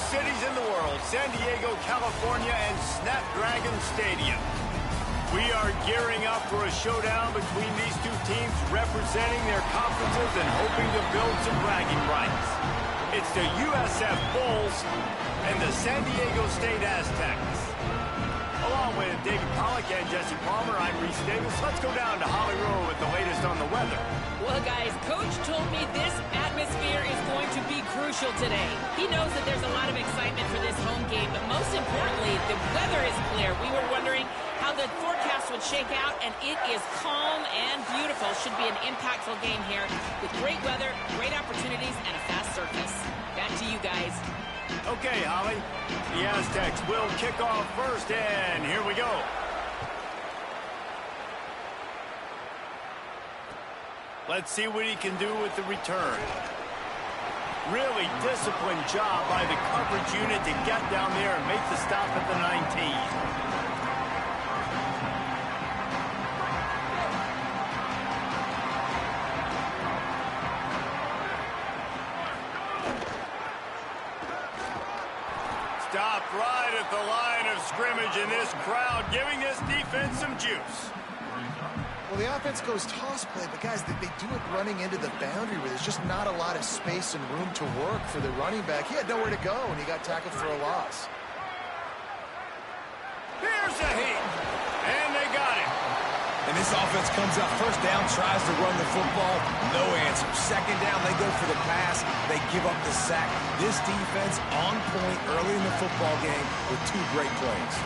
cities in the world, San Diego, California, and Snapdragon Stadium. We are gearing up for a showdown between these two teams representing their conferences and hoping to build some bragging rights. It's the USF Bulls and the San Diego State Aztecs. Along with David Pollack and Jesse Palmer, I'm Reese Davis. Let's go down to Hollywood with the latest on the weather. Well, guys, Coach told me this atmosphere is going to be crucial today. He knows that there's a lot of excitement for this home game, but most importantly, the weather is clear. We were wondering how the forecast would shake out, and it is calm and beautiful. Should be an impactful game here with great weather, great opportunities, and a fast surface. Back to you guys. Okay, Holly. The Aztecs will kick off first, and here we go. Let's see what he can do with the return. Really disciplined job by the coverage unit to get down there and make the stop at the 19. Stopped right at the line of scrimmage, in this crowd giving this defense some juice. Well, the offense goes toss play, but guys, they do it running into the boundary where there's just not a lot of space and room to work for the running back. He had nowhere to go, and he got tackled for a loss. Here's a hit, and they got him. And this offense comes out first down, tries to run the football, no answer. Second down, they go for the pass, they give up the sack. This defense on point early in the football game with two great plays.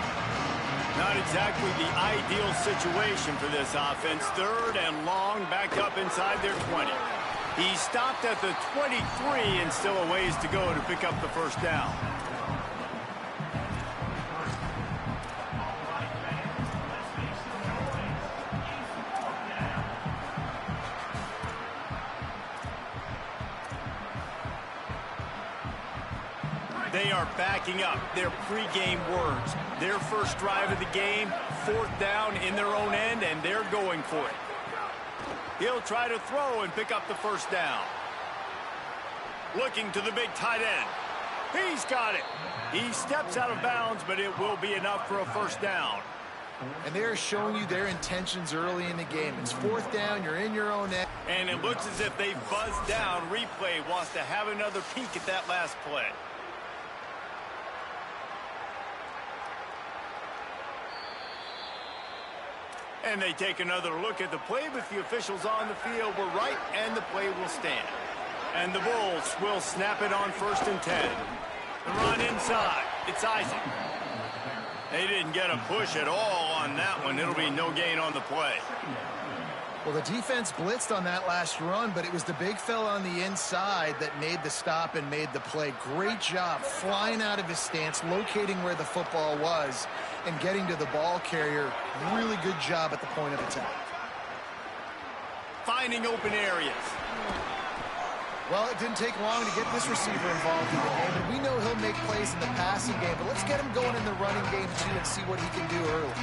Not exactly the ideal situation for this offense. Third and long, back up inside their 20. He stopped at the 23 and still a ways to go to pick up the first down. They are backing up their pregame words. Their first drive of the game, fourth down in their own end, and they're going for it. He'll try to throw and pick up the first down. Looking to the big tight end. He's got it. He steps out of bounds, but it will be enough for a first down. And they're showing you their intentions early in the game. It's fourth down, you're in your own end. And it looks as if they've buzzed down. Replay wants to have another peek at that last play. And they take another look at the play, but the officials on the field were right, and the play will stand. And the Bulls will snap it on 1st and 10. The run inside. It's Isaac. They didn't get a push at all on that one. It'll be no gain on the play. Well, the defense blitzed on that last run, but it was the big fella on the inside that made the stop and made the play. Great job flying out of his stance, locating where the football was, and getting to the ball carrier. Really good job at the point of attack. Finding open areas. Well, it didn't take long to get this receiver involved in the game, and we know he'll make plays in the passing game, but let's get him going in the running game, too, and see what he can do early.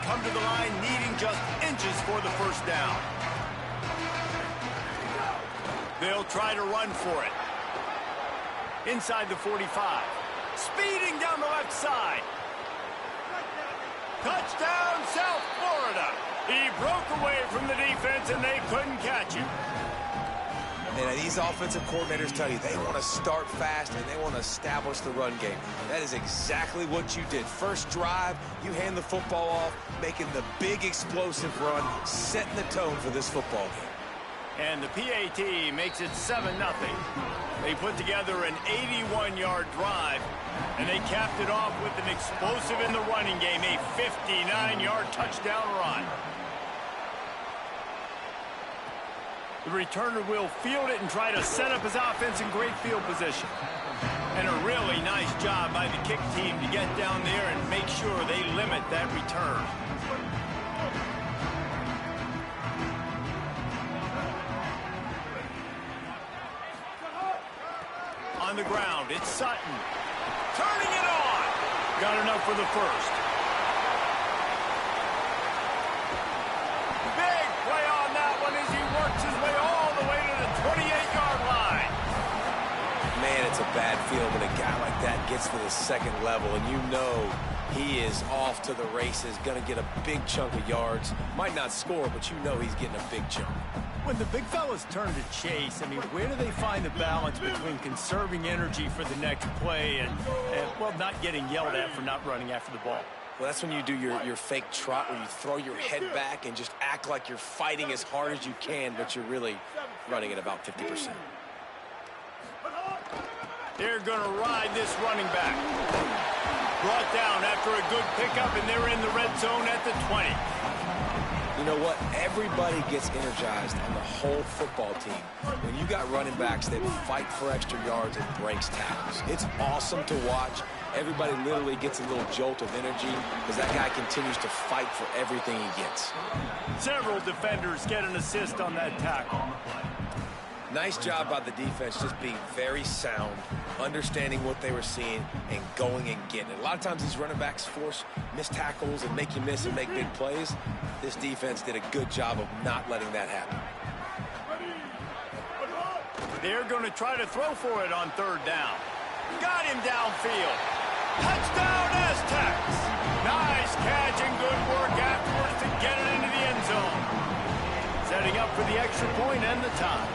Come to the line needing just inches for the first down. They'll try to run for it. Inside the 45. Speeding down the left side. Touchdown, South Florida. He broke away from the defense and they couldn't catch him. And these offensive coordinators tell you they want to start fast and they want to establish the run game. That is exactly what you did. First drive, you hand the football off, making the big explosive run, setting the tone for this football game. And the PAT makes it 7-0. They put together an 81-yard drive, and they capped it off with an explosive in the running game, a 59-yard touchdown run. The returner will field it and try to set up his offense in great field position. And a really nice job by the kick team to get down there and make sure they limit that return. On the ground, it's Sutton. Turning it on. Got enough for the first. Man, it's a bad feeling when a guy like that gets to the second level, and you know he is off to the races, going to get a big chunk of yards. Might not score, but you know he's getting a big chunk. When the big fellas turn to chase, I mean, where do they find the balance between conserving energy for the next play and well, not getting yelled at for not running after the ball? Well, that's when you do your fake trot where you throw your head back and just act like you're fighting as hard as you can, but you're really running at about 50%. They're going to ride this running back. Brought down after a good pickup, and they're in the red zone at the 20. You know what? Everybody gets energized on the whole football team when you got running backs that fight for extra yards and breaks tackles. It's awesome to watch. Everybody literally gets a little jolt of energy because that guy continues to fight for everything he gets. Several defenders get an assist on that tackle. Nice job by the defense just being very sound, understanding what they were seeing, and going and getting it. A lot of times these running backs force missed tackles and make you miss and make big plays. This defense did a good job of not letting that happen. They're going to try to throw for it on third down. Got him downfield. Touchdown Aztecs. Nice catch and good work afterwards to get it into the end zone. Setting up for the extra point and the tie.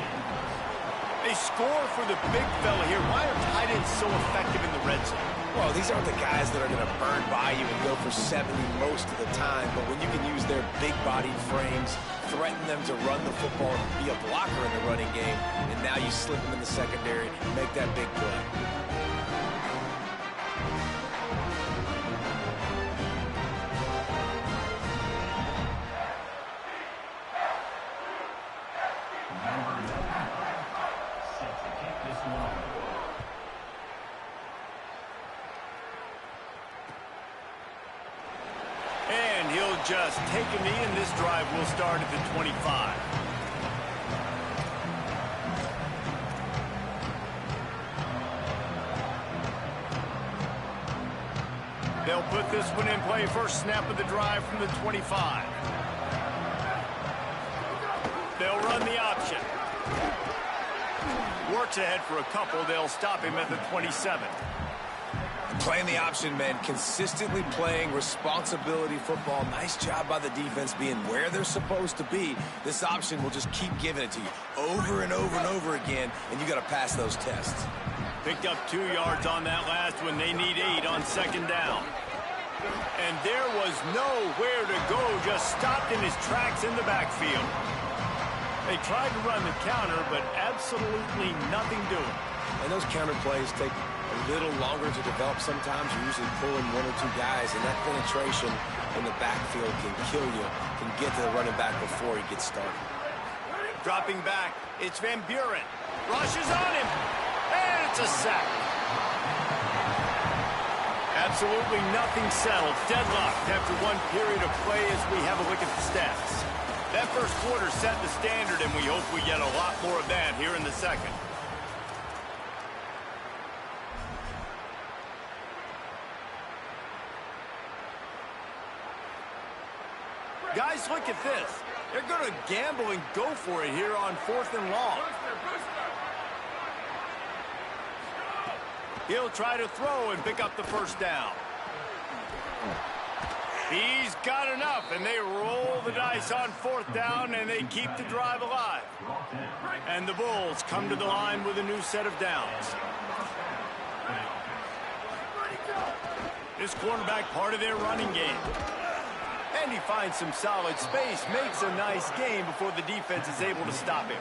They score for the big fella here. Why are tight ends so effective in the red zone? Well, these aren't the guys that are going to burn by you and go for 70 most of the time, but when you can use their big-bodied frames, threaten them to run the football, be a blocker in the running game, and now you slip them in the secondary, make that big play. And he'll just take a knee, and this drive will start at the 25. They'll put this one in play. First snap of the drive from the 25. They'll run the option. Works ahead for a couple. They'll stop him at the 27. Playing the option, man, consistently playing responsibility football. Nice job by the defense being where they're supposed to be. This option will just keep giving it to you over and over and over again, and you got to pass those tests. Picked up 2 yards on that last one. They need 8 on second down. And there was nowhere to go, just stopped in his tracks in the backfield. They tried to run the counter, but absolutely nothing doing. And those counter plays take a little longer to develop sometimes. You're usually pulling 1 or 2 guys, and that penetration in the backfield can kill you, can get to the running back before he gets started. Dropping back, it's Van Buren. Rushes on him, and it's a sack. Absolutely nothing settled. Deadlocked after 1 period of play as we have a look at the stats. That first quarter set the standard, and we hope we get a lot more of that here in the second. Guys, look at this. They're going to gamble and go for it here on 4th and long. He'll try to throw and pick up the first down. He's got enough, and they roll the dice on 4th down, and they keep the drive alive. And the Bulls come to the line with a new set of downs. This quarterback part of their running game. And he finds some solid space, makes a nice game before the defense is able to stop him.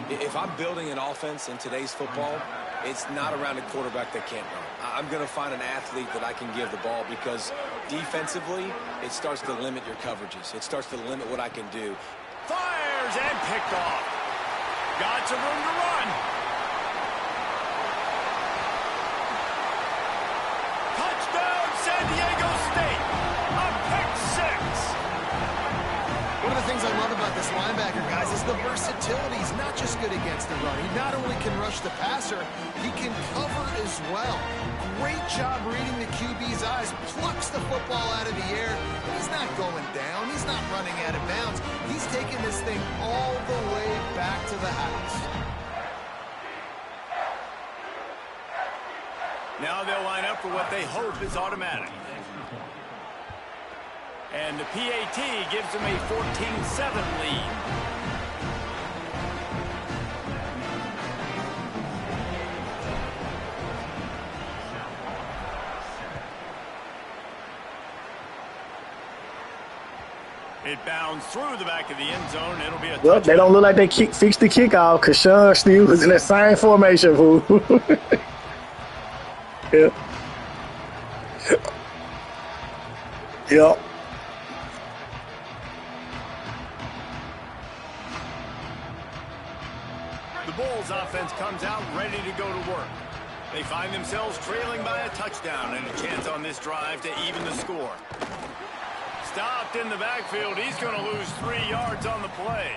If I'm building an offense in today's football, it's not around a quarterback that can't run. I'm going to find an athlete that I can give the ball because defensively, it starts to limit your coverages. It starts to limit what I can do. Fires and picked off. Got some room to run. Touchdown, San Diego State. A pick 6. One of the things I love about this linebacker, guys, is the versatility. He's not just good against the run. He not only can rush the passer, he can cover as well. Great job reading the QB's eyes, plucks the football out of the air, and he's not going down. He's not running out of bounds. He's taking this thing all the way back to the house. Now they'll line up for what they hope is automatic. And the PAT gives them a 14-7 lead. It bounds through the back of the end zone. It'll be a Well, they don't look like they fixed the kickoff because Sean still was in the same formation, fool. Yeah. Yep. The Bulls offense comes out ready to go to work. They find themselves trailing by a touchdown and a chance on this drive to even the score. Stopped in the backfield. He's going to lose 3 yards on the play.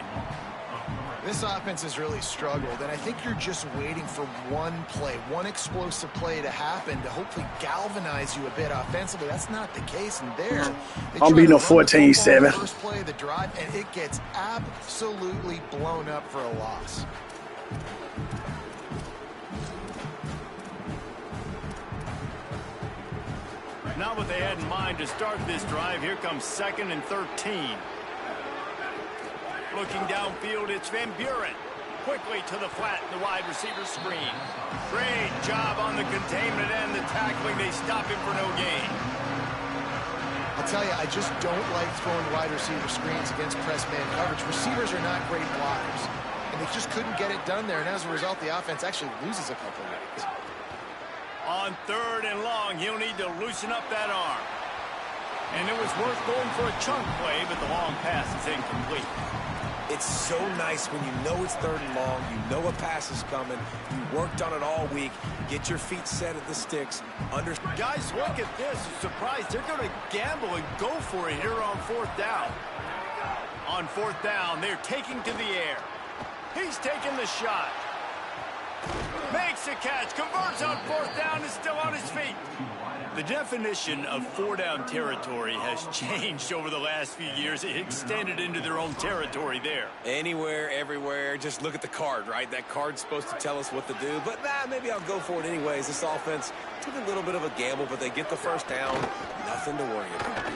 This offense has really struggled, and I think you're just waiting for one play, one explosive play to happen to hopefully galvanize you a bit offensively. That's not the case in there. I'm beating a 14-7. First play of the drive, and it gets absolutely blown up for a loss. Not what they had in mind to start this drive. Here comes 2nd and 13. Looking downfield, it's Van Buren. Quickly to the flat, the wide receiver screen. Great job on the containment and the tackling. They stop him for no gain. I'll tell you, I just don't like throwing wide receiver screens against press man coverage. Receivers are not great blockers, and they just couldn't get it done there. And as a result, the offense actually loses a couple of yards. On 3rd and long, he'll need to loosen up that arm. And it was worth going for a chunk play, but the long pass is incomplete. It's so nice when you know it's 3rd and long, you know a pass is coming, you worked on it all week, get your feet set at the sticks. Guys, look at this. I'm surprised they're going to gamble and go for it here on 4th down. On 4th down, they're taking to the air. He's taking the shot. Makes a catch, converts on 4th down, is still on his feet. The definition of 4-down territory has changed over the last few years. It extended into their own territory there. Anywhere, everywhere, just look at the card, right? That card's supposed to tell us what to do, but maybe I'll go for it anyways. This offense took a little bit of a gamble, but they get the 1st down. Nothing to worry about.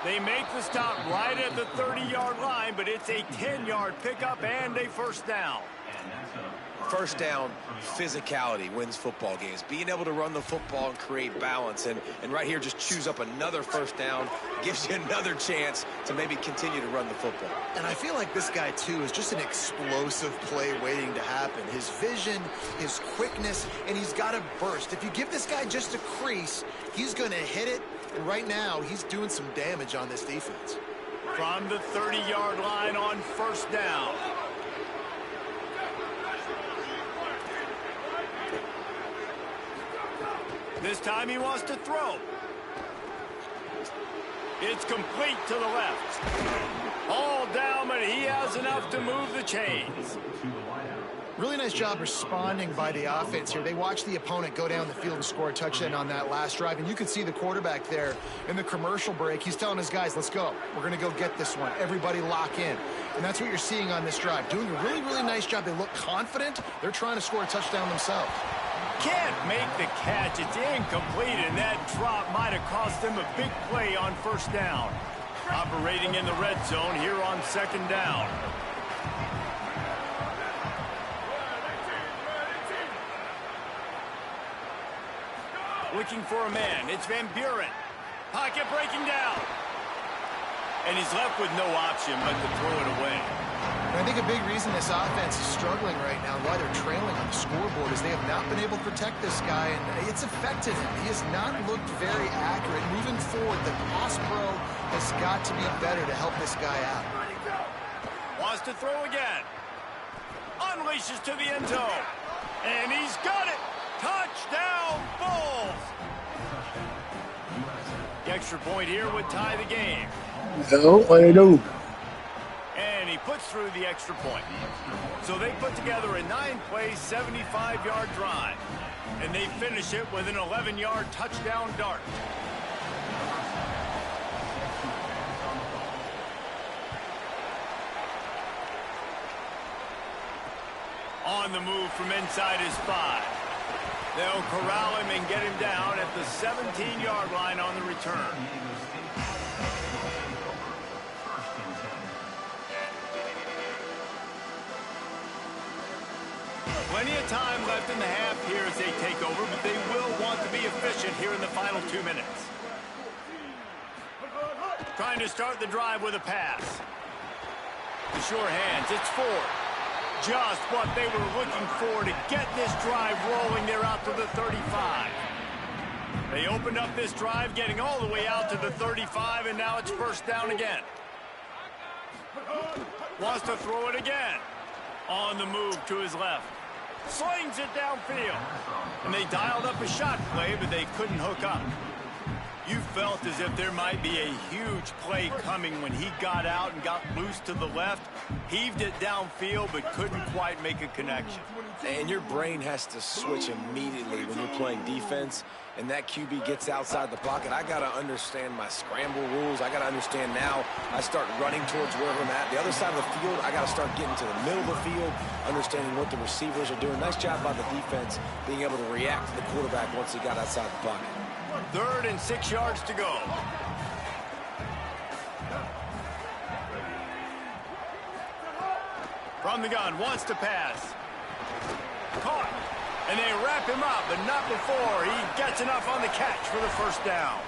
They make the stop right at the 30-yard line, but it's a 10-yard pickup and a 1st down. 1st down, physicality wins football games. Being able to run the football and create balance. And right here, just choose up another 1st down. Gives you another chance to maybe continue to run the football. And I feel like this guy, too, is just an explosive play waiting to happen. His vision, his quickness, and he's got a burst. If you give this guy just a crease, he's going to hit it. And right now, he's doing some damage on this defense. From the 30-yard line on 1st down. This time he wants to throw. It's complete to the left. All down, but he has enough to move the chains. Really nice job responding by the offense here. They watched the opponent go down the field and score a touchdown on that last drive. And you can see the quarterback there in the commercial break. He's telling his guys, let's go. We're going to go get this one. Everybody lock in. And that's what you're seeing on this drive. Doing a really, really nice job. They look confident. They're trying to score a touchdown themselves. Can't make the catch. It's incomplete, and that drop might have cost them a big play on 1st down. Operating in the red zone here on 2nd down. Looking for a man. It's Van Buren. Pocket breaking down. And he's left with no option but to throw it away. And I think a big reason this offense is struggling right now, why they're trailing on the scoreboard, is they have not been able to protect this guy, and it's affected him. He has not looked very accurate. Moving forward, the pass pro has got to be better to help this guy out. Wants to throw again. Unleashes to the end zone. And he's got it. Touchdown, Bulls. The extra point here would tie the game. No, what do they do? And he puts through the extra point. So they put together a 9-play, 75-yard drive. And they finish it with an 11-yard touchdown dart. On the move from inside his 5. They'll corral him and get him down at the 17-yard line on the return. Plenty of time left in the half here as they take over, but they will want to be efficient here in the final 2 minutes. Trying to start the drive with a pass. The sure hands, it's Ford. Just what they were looking for to get this drive rolling. They're out to the 35. They opened up this drive, getting all the way out to the 35, and now it's first down again. Wants to throw it again. On the move to his left. Slings it downfield. And they dialed up a shot play, but they couldn't hook up. You felt as if there might be a huge play coming when he got out and got loose to the left. Heaved it downfield, but couldn't quite make a connection. And your brain has to switch immediately when you're playing defense and that QB gets outside the pocket. I got to understand my scramble rules. I got to understand now I start running towards where I'm at. The other side of the field, I got to start getting to the middle of the field, understanding what the receivers are doing. Nice job by the defense being able to react to the quarterback once he got outside the pocket. 3rd and 6 yards to go. From the gun, wants to pass. Caught. And they wrap him up, but not before he gets enough on the catch for the first down.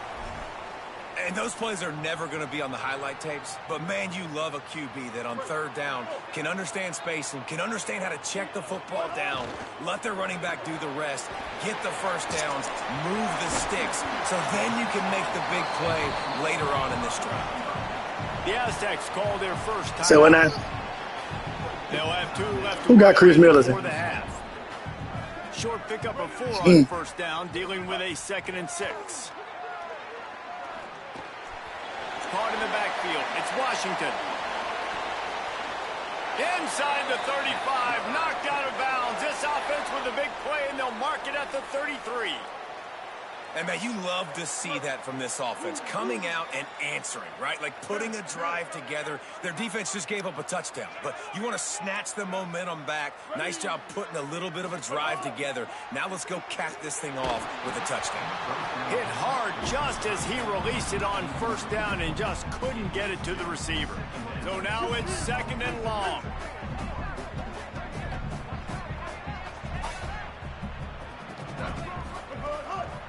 And those plays are never going to be on the highlight tapes, but man, you love a QB that on 3rd down can understand spacing, can understand how to check the football down, let their running back do the rest, get the first downs, move the sticks, so then you can make the big play later on in this drive. The Aztecs call their first time. So when I They'll have 2 left. Who got Chris Middleton? For the half. Short pickup of 4 on first down, dealing with a 2nd and 6. Caught in the backfield. It's Washington. Inside the 35, knocked out of bounds. This offense with a big play, and they'll mark it at the 33. And, man, you love to see that from this offense, coming out and answering, right? Like putting a drive together. Their defense just gave up a touchdown, but you want to snatch the momentum back. Nice job putting a little bit of a drive together. Now let's go cap this thing off with a touchdown. Hit hard just as he released it on first down and just couldn't get it to the receiver. So now it's 2nd and long.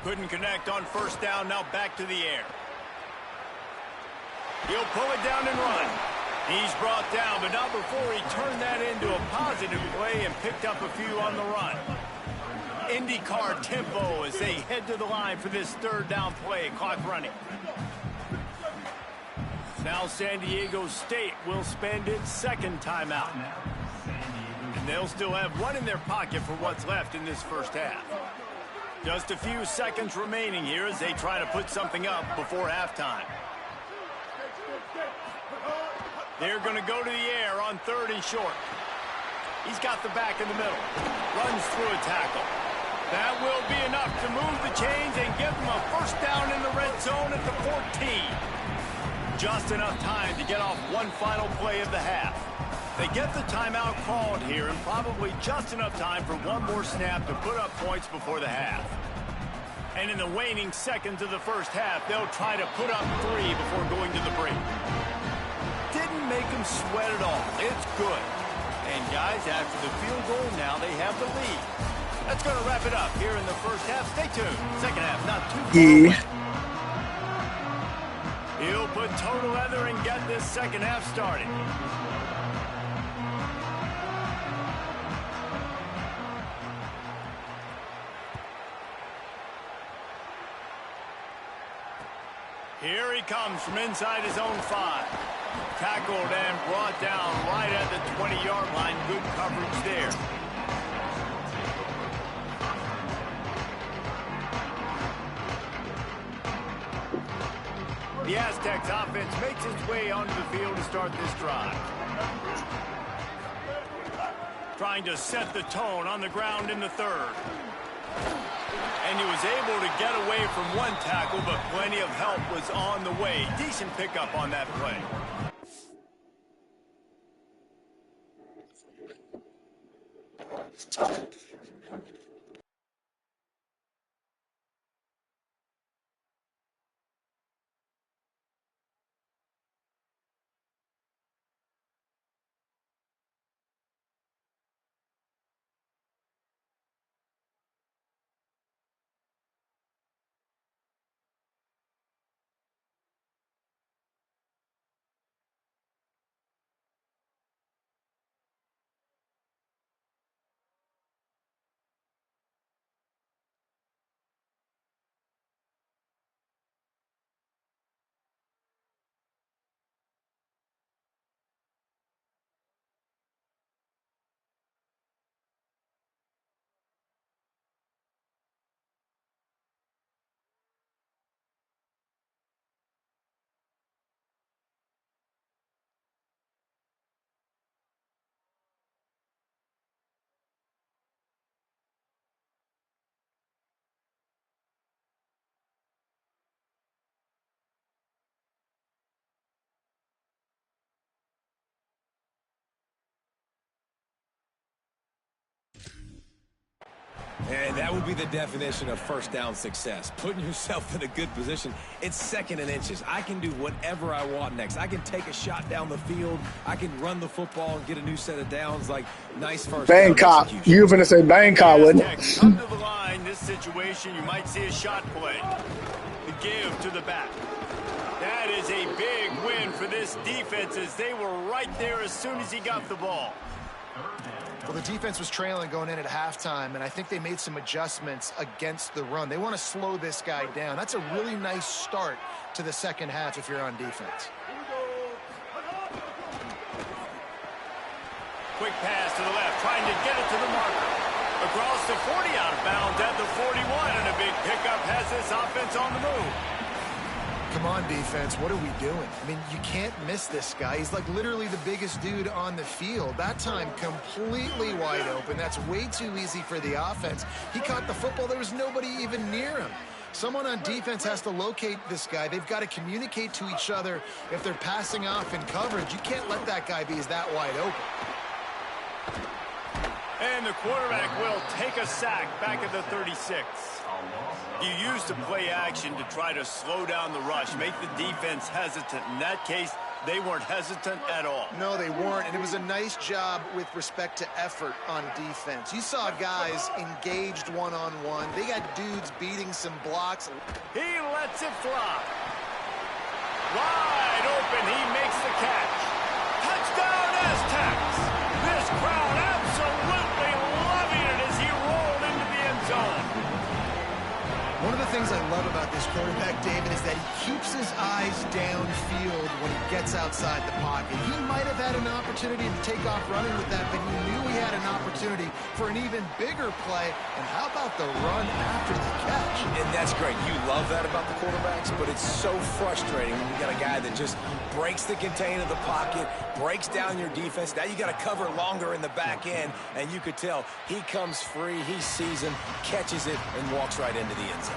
Couldn't connect on first down, now back to the air. He'll pull it down and run. He's brought down, but not before he turned that into a positive play and picked up a few on the run. IndyCar tempo as they head to the line for this 3rd down play, clock running. Now San Diego State will spend its 2nd timeout. And they'll still have 1 in their pocket for what's left in this first half. Just a few seconds remaining here as they try to put something up before halftime. They're going to go to the air on 3rd and short. He's got the back in the middle. Runs through a tackle. That will be enough to move the chains and give them a first down in the red zone at the 14. Just enough time to get off one final play of the half. They get the timeout called here, and probably just enough time for one more snap to put up points before the half. And in the waning seconds of the first half, they'll try to put up 3 before going to the break. Didn't make them sweat at all. It's good. And guys, after the field goal, now they have the lead. That's going to wrap it up here in the first half. Stay tuned. Second half, not too far away. He'll put total leather and get this second half started. Here he comes from inside his own 5. Tackled and brought down right at the 20-yard line. Good coverage there. The Aztecs offense makes its way onto the field to start this drive. Trying to set the tone on the ground in the 3rd. And he was able to get away from one tackle, but plenty of help was on the way. Decent pickup on that play. And that would be the definition of first down success. Putting yourself in a good position. It's second and inches. I can do whatever I want next. I can take a shot down the field. I can run the football and get a new set of downs. Like, nice first down execution. You were going to say Bangkok, wouldn't it? Come to the line. This situation, you might see a shot play. The give to the back. That is a big win for this defense as they were right there as soon as he got the ball. Well, the defense was trailing going in at halftime, and I think they made some adjustments against the run. They want to slow this guy down. That's a really nice start to the second half if you're on defense. Quick pass to the left, trying to get it to the marker. Across the 40, out of bounds at the 41, and a big pickup has this offense on the move. Come on, defense. What are we doing? I mean, you can't miss this guy. He's like literally the biggest dude on the field. That time, completely wide open. That's way too easy for the offense. He caught the football. There was nobody even near him. Someone on defense has to locate this guy. They've got to communicate to each other if they're passing off in coverage. You can't let that guy be that wide open. And the quarterback will take a sack back at the 36. You use the play action to try to slow down the rush, make the defense hesitant. In that case, they weren't hesitant at all. No, they weren't, and it was a nice job with respect to effort on defense. You saw guys engaged one-on-one. They got dudes beating some blocks. He lets it fly. Wide open, he makes the catch. Touchdown, Aztecs! This crowd absolutely loving it as he rolled into the end zone. One of the things I love about this quarterback, David, is that he keeps his eyes downfield when he gets outside the pocket. He might have had an opportunity to take off running with that, but he knew he had an opportunity for an even bigger play. And how about the run after the catch? And that's great. You love that about the quarterbacks, but it's so frustrating when you got a guy that just breaks the contain of the pocket, breaks down your defense. Now you got to cover longer in the back end, and you could tell he comes free, he sees him, catches it, and walks right into the end zone.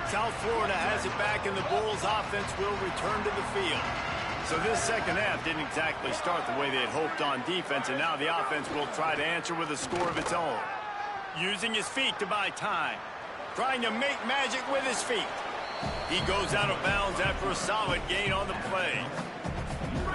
South Florida has it back, and the Bulls offense will return to the field. So this second half didn't exactly start the way they had hoped on defense, and now the offense will try to answer with a score of its own. Using his feet to buy time. Trying to make magic with his feet. He goes out of bounds after a solid gain on the play.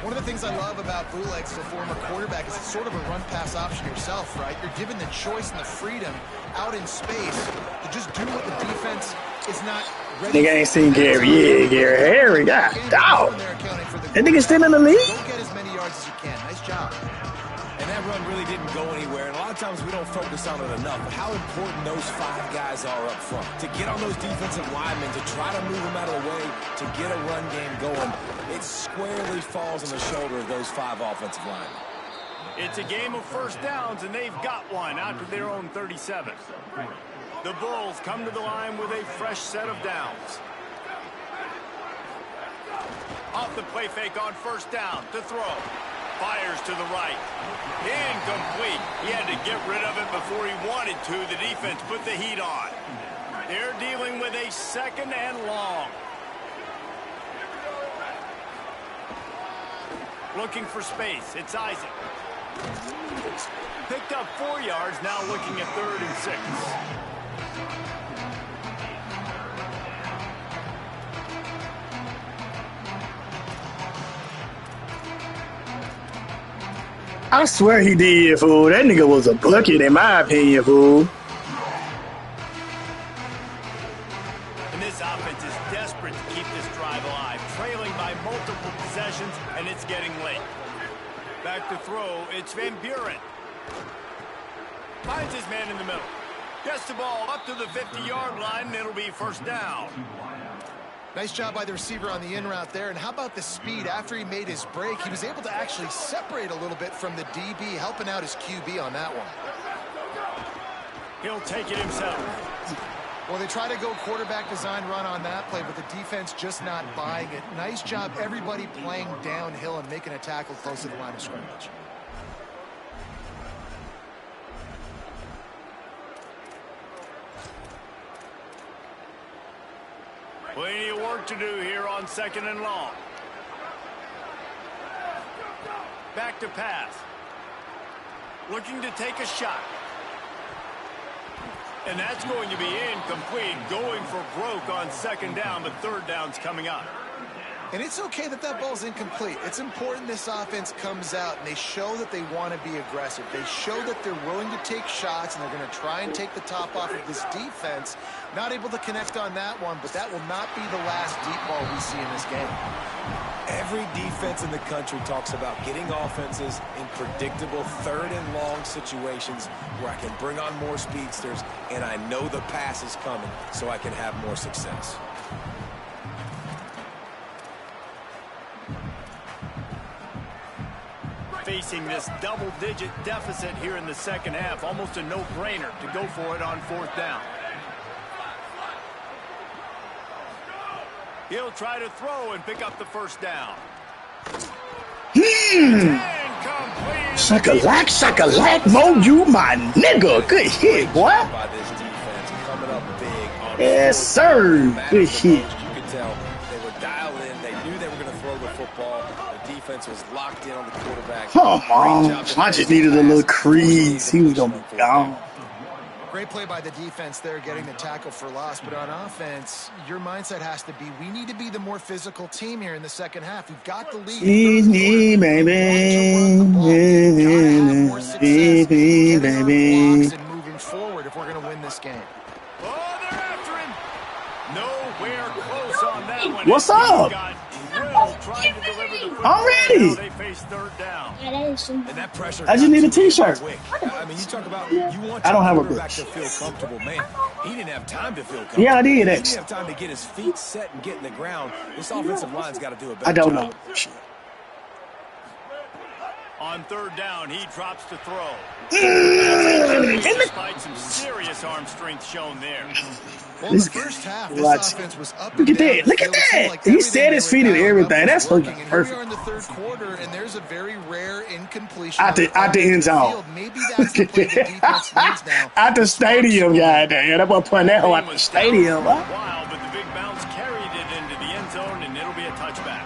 One of the things I love about bootlegs as a former quarterback is it's sort of a run-pass option yourself, right? You're given the choice and the freedom out in space to just do what the defense is not ready. Nigga ain't seen Gary. Yeah, Gary Harry. God, dog. That nigga still in the league? Go get as many yards as you can. Nice job. And that run really didn't go anywhere. And a lot of times we don't focus on it enough. But how important those five guys are up front. To get on those defensive linemen, to try to move them out of the way, to get a run game going. It squarely falls on the shoulder of those five offensive linemen. It's a game of first downs, and they've got one out to their own 37. The Bulls come to the line with a fresh set of downs. Off the play fake on first down to throw. Fires to the right. Incomplete. He had to get rid of it before he wanted to. The defense put the heat on. They're dealing with a second and long. Looking for space. It's Isaac. Picked up 4 yards, now looking at 3rd and 6. I swear he did, fool. That nigga was a bucket, in my opinion, fool. And this offense is desperate to keep this drive alive, trailing by multiple possessions, and it's getting late. Back to throw, it's Van Buren. Finds his man in the middle. Gets the ball up to the 50-yard line, and it'll be 1st down. Nice job by the receiver on the in route there. And how about the speed? After he made his break, he was able to actually separate a little bit from the DB, helping out his QB on that one. He'll take it himself. Well, they try to go quarterback design run on that play, but the defense just not buying it. Nice job, everybody playing downhill and making a tackle close to the line of scrimmage. Plenty of work to do here on 2nd and long. Back to pass. Looking to take a shot. And that's going to be incomplete. Going for broke on 2nd down, but 3rd down's coming up. And it's okay that that ball's incomplete. It's important this offense comes out and they show that they want to be aggressive. They show that they're willing to take shots and they're going to try and take the top off of this defense. Not able to connect on that one, but that will not be the last deep ball we see in this game. Every defense in the country talks about getting offenses in predictable 3rd and long situations where I can bring on more speedsters and I know the pass is coming so I can have more success. Facing this double-digit deficit here in the 2nd half, almost a no-brainer to go for it on 4th down. He'll try to throw and pick up the 1st down. Shakalak, shakalak, mo, you my nigga. Good hit, boy. By this defense, coming up big on Yes, sir. Good hit. You could tell they were dialed in. They knew they were going to throw the football. The defense was locked in on the quarterback. Come on. I just needed a little crease. He was going to be gone. Great play by the defense there, getting the tackle for loss. But on offense, your mindset has to be, we need to be the more physical team here in the 2nd half. We've got the lead. Easy, baby. Easy, baby. And moving forward if we're going to win this game. Oh, they're after him. Nowhere close on that one. What's up? Trying to deliver the I'm ready. They face 3rd down. And that pressure I just need a t-shirt. quick. I mean, you talk about you want I don't have a quarterback bitch. to feel comfortable, man. He didn't have time to feel comfortable. Yeah, I did, He didn't actually. have time to get his feet set and get in the ground. This offensive line's got to do a better I don't job. know. Shit. On 3rd down, he drops to throw. In the Despite some serious arm strength shown there. Well, in the first half, this Watch. offense was up Look and at down that. the Look at field. It seemed that. like He everything said his they feet were and dialed everything. up That's was working. fucking And here we perfect. are in the 3rd quarter, and there's a very rare incompletion. Out the end zone. Maybe that's the play the defense needs now. At the stadium, goddamn. That boy putting that hoe at the stadium. Huh? Wow, but the big bounce carried it into the end zone, and it'll be a touchback.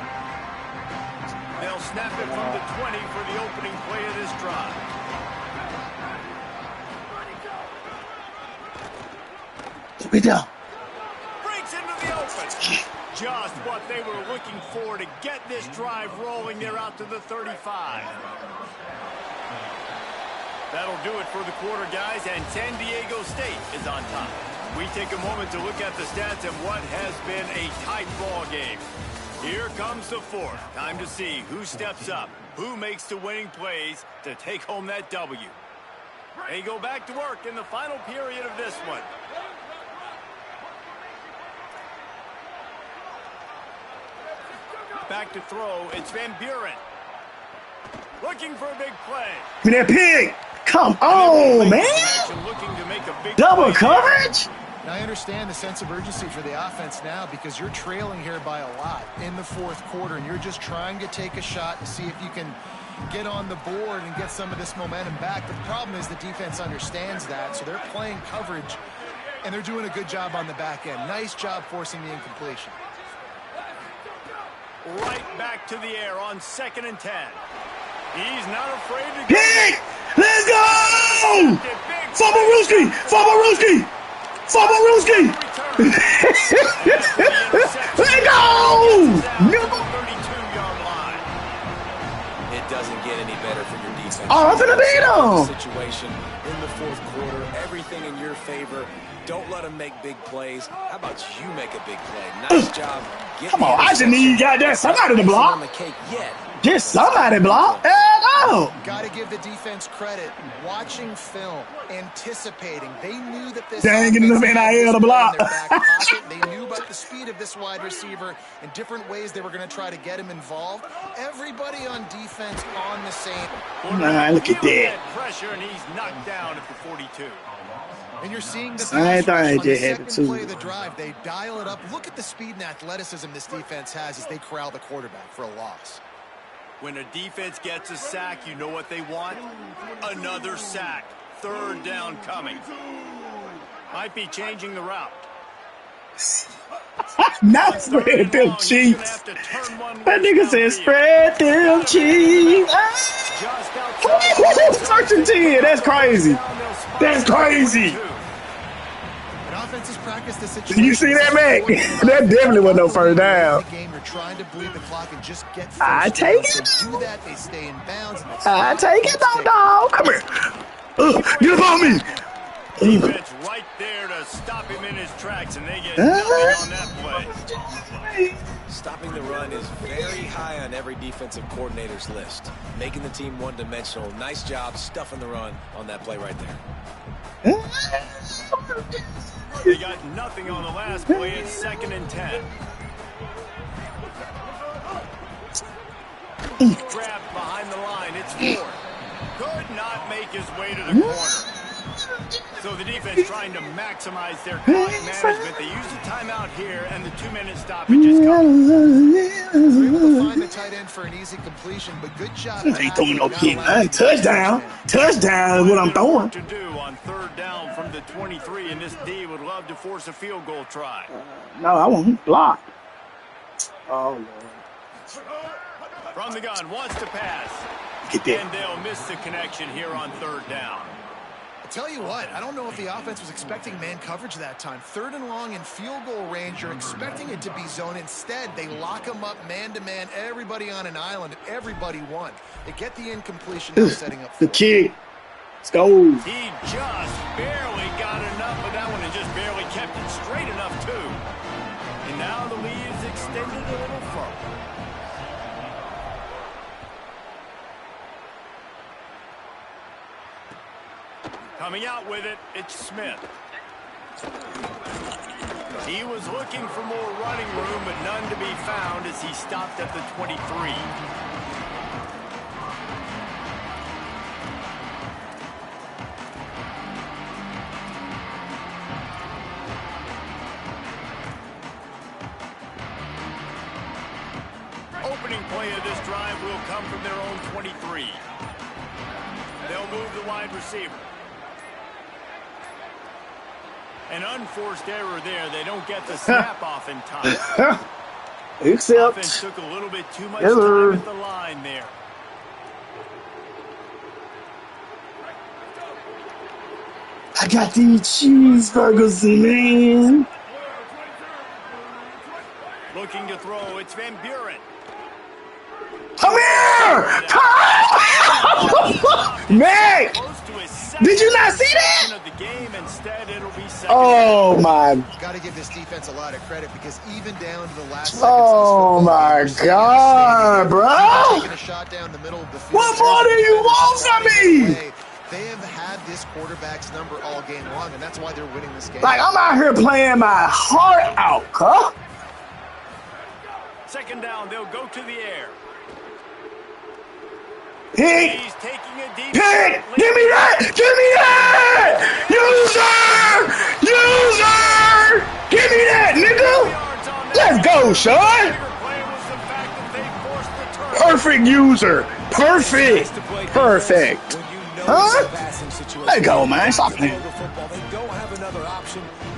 They'll snap it from the 20 for the opening play of this drive. We go. Breaks into the open. Just what they were looking for to get this drive rolling. They're out to the 35. That'll do it for the quarter, guys, and San Diego State is on top. We take a moment to look at the stats of what has been a tight ball game. Here comes the 4th. Time to see who steps up, who makes the winning plays to take home that W. They go back to work in the final period of this one. Back to throw, it's Van Buren. Looking for a big play. Give me that pig. Come on, man. Looking to make a big Double play. coverage? Now, I understand the sense of urgency for the offense now because you're trailing here by a lot in the 4th quarter, and you're just trying to take a shot to see if you can get on the board and get some of this momentum back. But the problem is the defense understands that, so they're playing coverage, and they're doing a good job on the back end. Nice job forcing the incompletion. right back to the air on 2nd and 10. He's not afraid to Pick! Let's go! Fabaruski! Fabaruski! Fabaruski! Let's go! 32-yard line. It doesn't get any better for your defense. Oh, I'm finna beat him! Situation in the 4th quarter, everything in your favor. Don't let them make big plays. How about you make a big play? Nice job. Come on, I just need goddamn somebody to block. On the cake yet. Just somebody block. Got to give the defense credit. Watching film, anticipating. They knew that this. They ain't getting enough NIL to block. They knew about the speed of this wide receiver and different ways they were going to try to get him involved. Everybody on defense on the same. Nah, look at that. Pressure, and he's knocked down at the 42. And you're seeing the same thing on the just happened second too. play of the drive. They dial it up. Look at the speed and athleticism this defense has as they corral the quarterback for a loss. When a defense gets a sack, you know what they want? Another sack. 3rd down coming. Might be changing the route. Not spread them cheeks. That nigga said spread them cheeks. First and 10. That's crazy. That's crazy. Did you see that, Mac? That definitely wasn't no first down. I take it. I take it, dog. Come here. Get up on me. Defense right there to stop him in his tracks, and they get nothing on that play. Stopping the run is very high on every defensive coordinator's list. Making the team one-dimensional. Nice job stuffing the run on that play right there. They got nothing on the last play. It's 2nd and 10. Grabbed behind the line. It's Ford. Could not make his way to the corner. So the defense trying to maximize their clock management. They use the timeout here, and the 2-minute stoppage is coming. They're able to find the tight end for an easy completion, but good job. I ain't throwing no kid. Touchdown. Touchdown is what I'm throwing. To do on 3rd down from the 23, and this D would love to force a field goal try. No, I won't block. Oh, Lord. From the gun, wants to pass. Get that. And they'll miss the connection here on 3rd down. I tell you what, I don't know if the offense was expecting man coverage that time. 3rd and long in field goal range, you're expecting it to be zone. Instead, they lock them up man-to-man, everybody on an island, and everybody won. They get the incompletion, now setting up the kick. Let's go. He just barely got enough of that one and just barely kept it straight enough, too. And now the lead is extended a little further. Coming out with it, it's Smith. He was looking for more running room, but none to be found as he stopped at the 23. Opening play of this drive will come from their own 23. They'll move the wide receiver. An unforced error there. They don't get the snap off in time. Except offense took a little bit too much time at the line there. I got these cheeseburgers, man. Looking to throw. It's Van Buren. Come here! Meg! Did you not see that? Oh my! Got to give this defense a lot of credit because even down to the last seconds. Oh my God, bro! Taking a shot down the middle of the field. What more do you want from me? They have had this quarterback's number all game long, and that's why they're winning this game. Like I'm out here playing my heart out, huh? 2nd down, they'll go to the air. Pick! He's taking a deep Pick! Give me that! Give me that! User! User! Give me that, nigga! Let's go, son! Perfect user! Perfect! Perfect! Huh? Let go, man. Stop playing.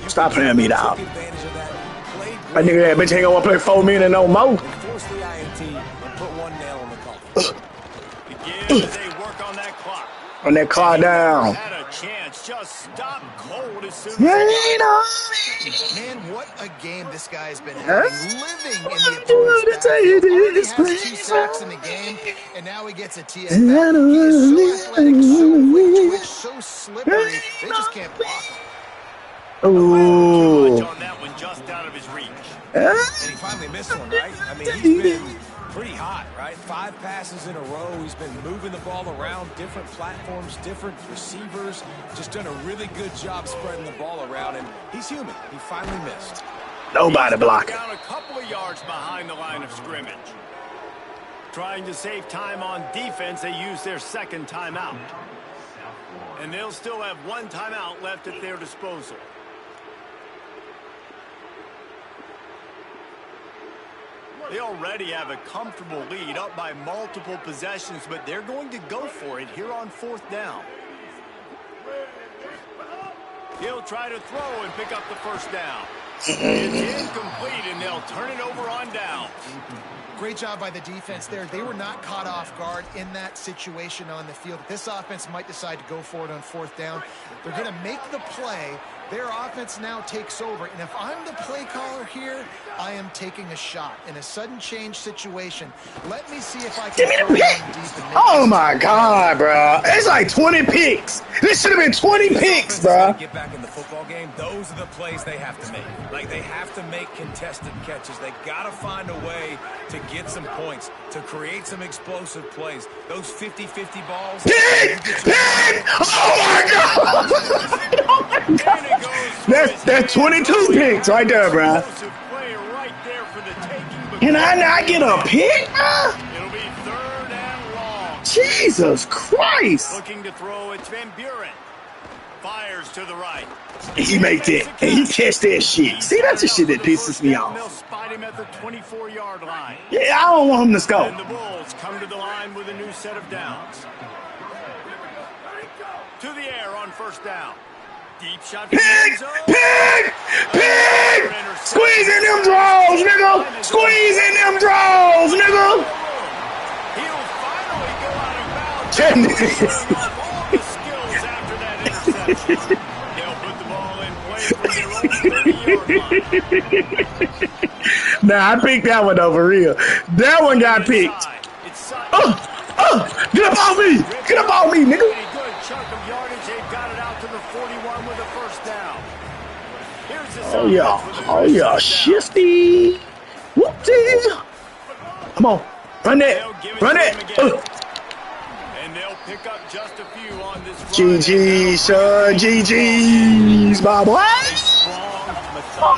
Stop playing me, dog. That nigga that bitch ain't gonna play 4 minutes no more. Begin as they work on that clock. On that clock down. Had a chance, just stop cold as soon as Rain on Man, what a game this guy's been me. having. Living in the I opponent's want to backfield. take Already this has 2 place sacks in the game, and now he gets a TFL. And I He is so athletic, so quick really twitch, so slippery. They just can't block him. too Ooh. much on that one, just out of his reach. And he finally missed one, right? I mean, he's been pretty hot, right? 5 passes in a row. He's been moving the ball around, different platforms, different receivers. Just done a really good job spreading the ball around, and he's human. He finally missed. Nobody He's blocking. down a couple of yards behind the line of scrimmage. Trying to save time on defense, they use their second timeout. And they'll still have 1 timeout left at their disposal. They already have a comfortable lead, up by multiple possessions, but they're going to go for it here on 4th down. He'll try to throw and pick up the first down. It's incomplete, and they'll turn it over on down. Great job by the defense there. They were not caught off guard in that situation on the field. This offense might decide to go for it on 4th down. They're going to make the play. Their offense now takes over. And if I'm the play caller here, I am taking a shot in a sudden change situation. Let me see if I can throw one deep and make Oh this my time. God, bro. It's like 20 picks. This should have been 20 picks, bro. Get back in the football game. Those are the plays they have to make. Like, they have to make contested catches. They got to find a way to get some points, to create some explosive plays. Those 50-50 balls. Pick! Pick! Oh my God! That's 22 picks right there, bro. Explosive play right there for the taking, but Can I not get a pick, bro? it'll be 3rd and long. Jesus Christ. Looking to throw, it's Van Buren. Fires to the right. He make that, and he catch that shit. See, that's the shit that pisses me They'll off. spot him at the 24-yard line. Yeah, I don't want him to score. And the Bulls come to the line with a new set of downs. To the air on 1st down. Deep shot from the end Pick! zone. Pick! Pick! Squeeze in them draws, nigga! Squeeze in them draws, nigga! He'll finally go out of bounds. That Showing nigga- off all the skills after that interception. They'll put the ball in play from their own 30-yard line. Nah, I picked that one though, for real. That one got picked. It's Get up on me! Get up on me, nigga! a good chunk of yardage. They've got it out to the 41 with a 1st down. Here's the Oh yeah, oh yeah, shifty. Whoopsie. Come on, run that, run that. And they'll pick up just a few on this GG, son, GG's, my boy.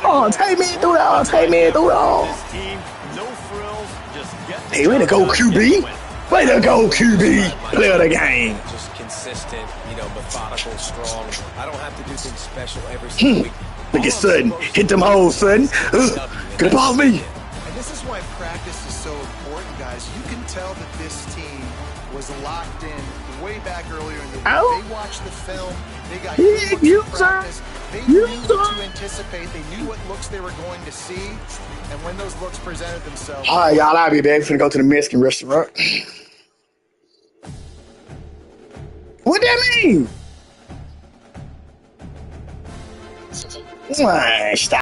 Oh, take me through that, take me through that. This team, no frills, just get the Hey, way to go, QB. Way to go, QB. Play of the game. Just consistent, methodical, strong. I don't have to do things special every single week. Look at Sutton. Hit them holes, Sutton. Get up off me. And this is why practice is so important, guys. You can tell that this team was locked in way back earlier in the week. Ow. They watched the film. They got Yeah, good looks you, at sir. practice. They You, knew sir. what to anticipate. They knew what looks they were going to see. And when those looks presented themselves, All right, y'all, I'll be back. Finna go to the Mexican restaurant. What that mean? Stop.